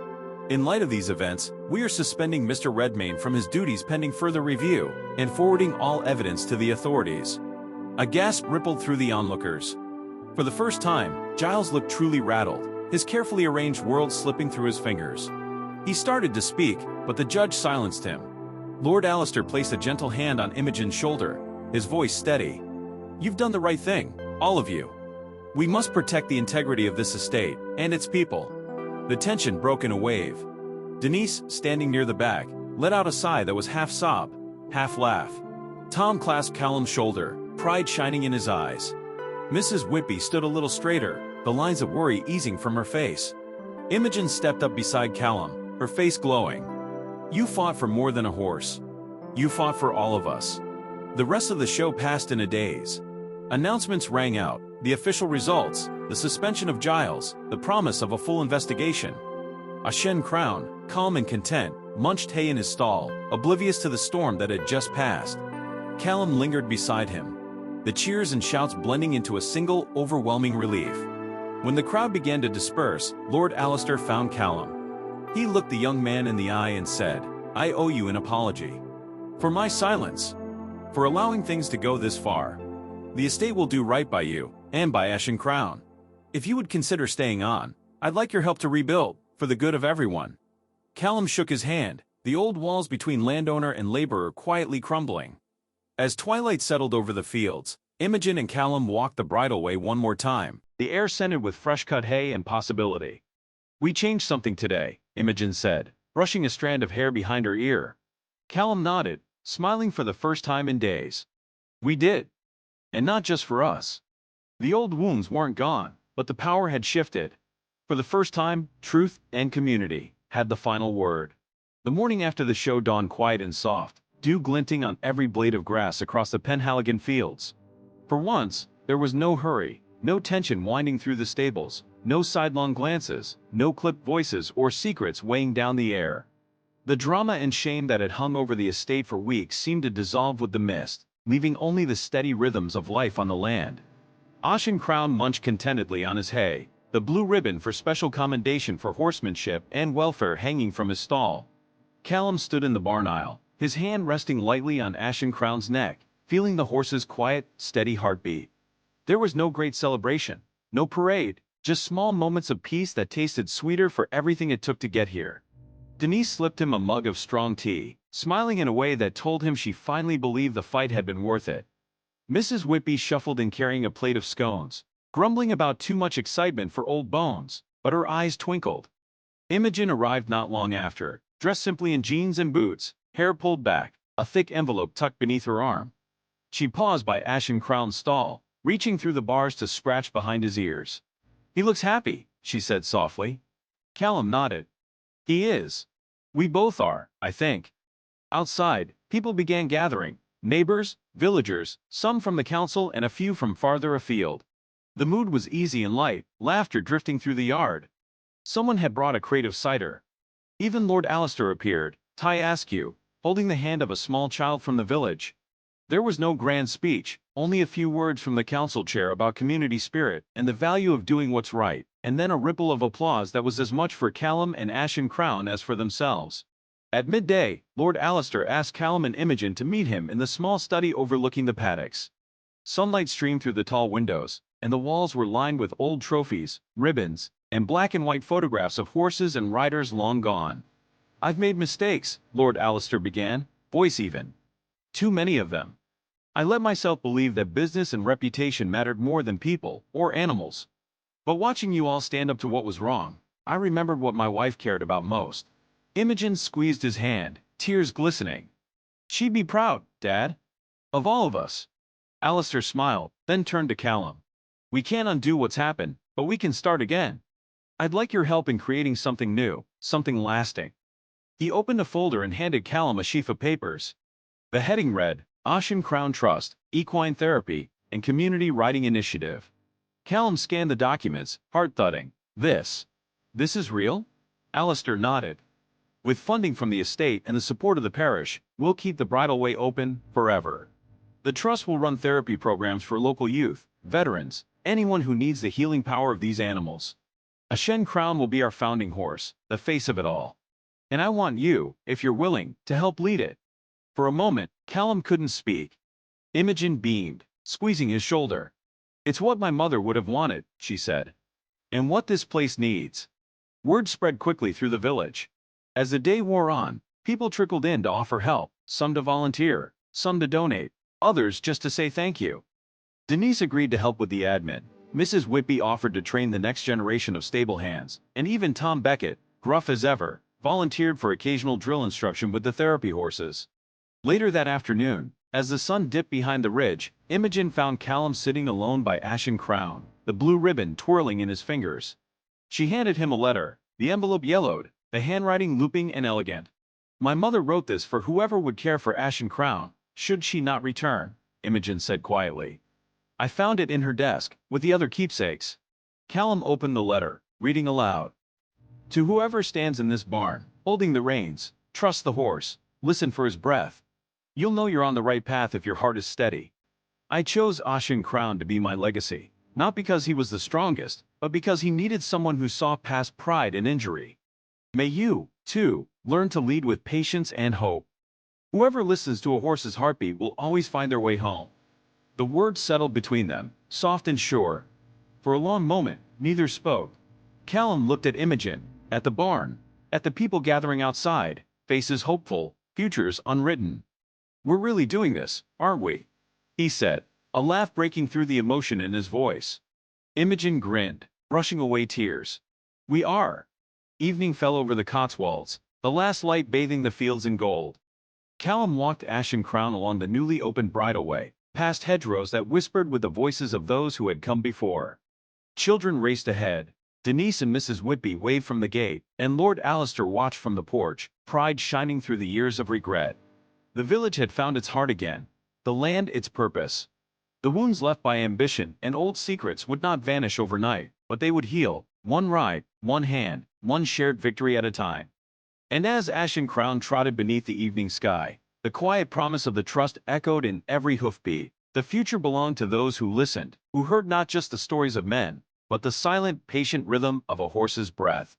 In light of these events, we are suspending Mr. Redmayne from his duties pending further review, and forwarding all evidence to the authorities." A gasp rippled through the onlookers. For the first time, Giles looked truly rattled, his carefully arranged world slipping through his fingers. He started to speak, but the judge silenced him. Lord Alistair placed a gentle hand on Imogen's shoulder, his voice steady. "You've done the right thing, all of you. We must protect the integrity of this estate, and its people." The tension broke in a wave. Denise, standing near the back, let out a sigh that was half sob, half laugh. Tom clasped Callum's shoulder, pride shining in his eyes. Mrs. Whitby stood a little straighter, the lines of worry easing from her face. Imogen stepped up beside Callum, her face glowing. You fought for more than a horse. You fought for all of us. The rest of the show passed in a daze. Announcements rang out, the official results, the suspension of Giles, the promise of a full investigation. Ashdown Crown, calm and content, munched hay in his stall, oblivious to the storm that had just passed. Callum lingered beside him, the cheers and shouts blending into a single, overwhelming relief. When the crowd began to disperse, Lord Alistair found Callum. He looked the young man in the eye and said, "I owe you an apology. For my silence. For allowing things to go this far. The estate will do right by you, and by Ashdown Crown. If you would consider staying on, I'd like your help to rebuild, for the good of everyone." Callum shook his hand, the old walls between landowner and laborer quietly crumbling. As twilight settled over the fields, Imogen and Callum walked the bridleway one more time, the air scented with fresh-cut hay and possibility. "We changed something today," Imogen said, brushing a strand of hair behind her ear. Callum nodded, smiling for the first time in days. "We did. And not just for us. The old wounds weren't gone, but the power had shifted. For the first time, truth and community had the final word." The morning after the show dawned quiet and soft, dew glinting on every blade of grass across the Penhaligon fields. For once, there was no hurry, no tension winding through the stables, no sidelong glances, no clipped voices or secrets weighing down the air. The drama and shame that had hung over the estate for weeks seemed to dissolve with the mist, leaving only the steady rhythms of life on the land. Ashdown Crown munched contentedly on his hay, the blue ribbon for special commendation for horsemanship and welfare hanging from his stall. Callum stood in the barn aisle, his hand resting lightly on Ashdown Crown's neck, feeling the horse's quiet, steady heartbeat. There was no great celebration, no parade, just small moments of peace that tasted sweeter for everything it took to get here. Denise slipped him a mug of strong tea, smiling in a way that told him she finally believed the fight had been worth it. Mrs. Whitby shuffled in carrying a plate of scones, grumbling about too much excitement for old bones, but her eyes twinkled. Imogen arrived not long after, dressed simply in jeans and boots, hair pulled back, a thick envelope tucked beneath her arm. She paused by Ashdown Crown's stall, reaching through the bars to scratch behind his ears. "He looks happy," she said softly. Callum nodded. "He is. We both are, I think." Outside, people began gathering, neighbors, villagers, some from the council and a few from farther afield. The mood was easy and light, laughter drifting through the yard. Someone had brought a crate of cider. Even Lord Alistair appeared, Ty Askew, holding the hand of a small child from the village. There was no grand speech, only a few words from the council chair about community spirit and the value of doing what's right, and then a ripple of applause that was as much for Callum and Ashdown Crown as for themselves. At midday, Lord Alistair asked Callum and Imogen to meet him in the small study overlooking the paddocks. Sunlight streamed through the tall windows, and the walls were lined with old trophies, ribbons, and black and white photographs of horses and riders long gone. "I've made mistakes," Lord Alistair began, voice even. "Too many of them. I let myself believe that business and reputation mattered more than people or animals. But watching you all stand up to what was wrong, I remembered what my wife cared about most." Imogen squeezed his hand, tears glistening. "She'd be proud, Dad. Of all of us." Alistair smiled, then turned to Callum. "We can't undo what's happened, but we can start again. I'd like your help in creating something new, something lasting." He opened a folder and handed Callum a sheaf of papers. The heading read, Ashdown Crown Trust, Equine Therapy, and Community Riding Initiative. Callum scanned the documents, heart thudding. This is real?" Alistair nodded. "With funding from the estate and the support of the parish, we'll keep the bridleway open forever. The trust will run therapy programs for local youth, veterans, anyone who needs the healing power of these animals. Ashdown Crown will be our founding horse, the face of it all. And I want you, if you're willing, to help lead it." For a moment, Callum couldn't speak. Imogen beamed, squeezing his shoulder. "It's what my mother would have wanted," she said. "And what this place needs." Word spread quickly through the village. As the day wore on, people trickled in to offer help, some to volunteer, some to donate, others just to say thank you. Denise agreed to help with the admin. Mrs. Whitby offered to train the next generation of stable hands, and even Tom Beckett, gruff as ever, volunteered for occasional drill instruction with the therapy horses. Later that afternoon, As the sun dipped behind the ridge, Imogen found Callum sitting alone by Ashen Crown, the blue ribbon twirling in his fingers. She handed him a letter, the envelope yellowed, the handwriting looping and elegant. "My mother wrote this for whoever would care for Ashen Crown, should she not return," Imogen said quietly. "I found it in her desk, with the other keepsakes." Callum opened the letter, reading aloud. "To whoever stands in this barn, holding the reins, trust the horse, listen for his breath. You'll know you're on the right path if your heart is steady. I chose Ashen Crown to be my legacy, not because he was the strongest, but because he needed someone who saw past pride and injury. May you, too, learn to lead with patience and hope. Whoever listens to a horse's heartbeat will always find their way home." The words settled between them, soft and sure. For a long moment, neither spoke. Callum looked at Imogen, at the barn, at the people gathering outside, faces hopeful, futures unwritten. "We're really doing this, aren't we?" he said, a laugh breaking through the emotion in his voice. Imogen grinned, brushing away tears. "We are." Evening fell over the Cotswolds, the last light bathing the fields in gold. Callum walked Ashen Crown along the newly opened bridleway, past hedgerows that whispered with the voices of those who had come before. Children raced ahead. Denise and Mrs. Whitby waved from the gate, and Lord Alistair watched from the porch, pride shining through the years of regret. The village had found its heart again, the land its purpose. The wounds left by ambition and old secrets would not vanish overnight, but they would heal, one ride, one hand, one shared victory at a time. And as Ashen Crown trotted beneath the evening sky, the quiet promise of the trust echoed in every hoofbeat. The future belonged to those who listened, who heard not just the stories of men, but the silent, patient rhythm of a horse's breath.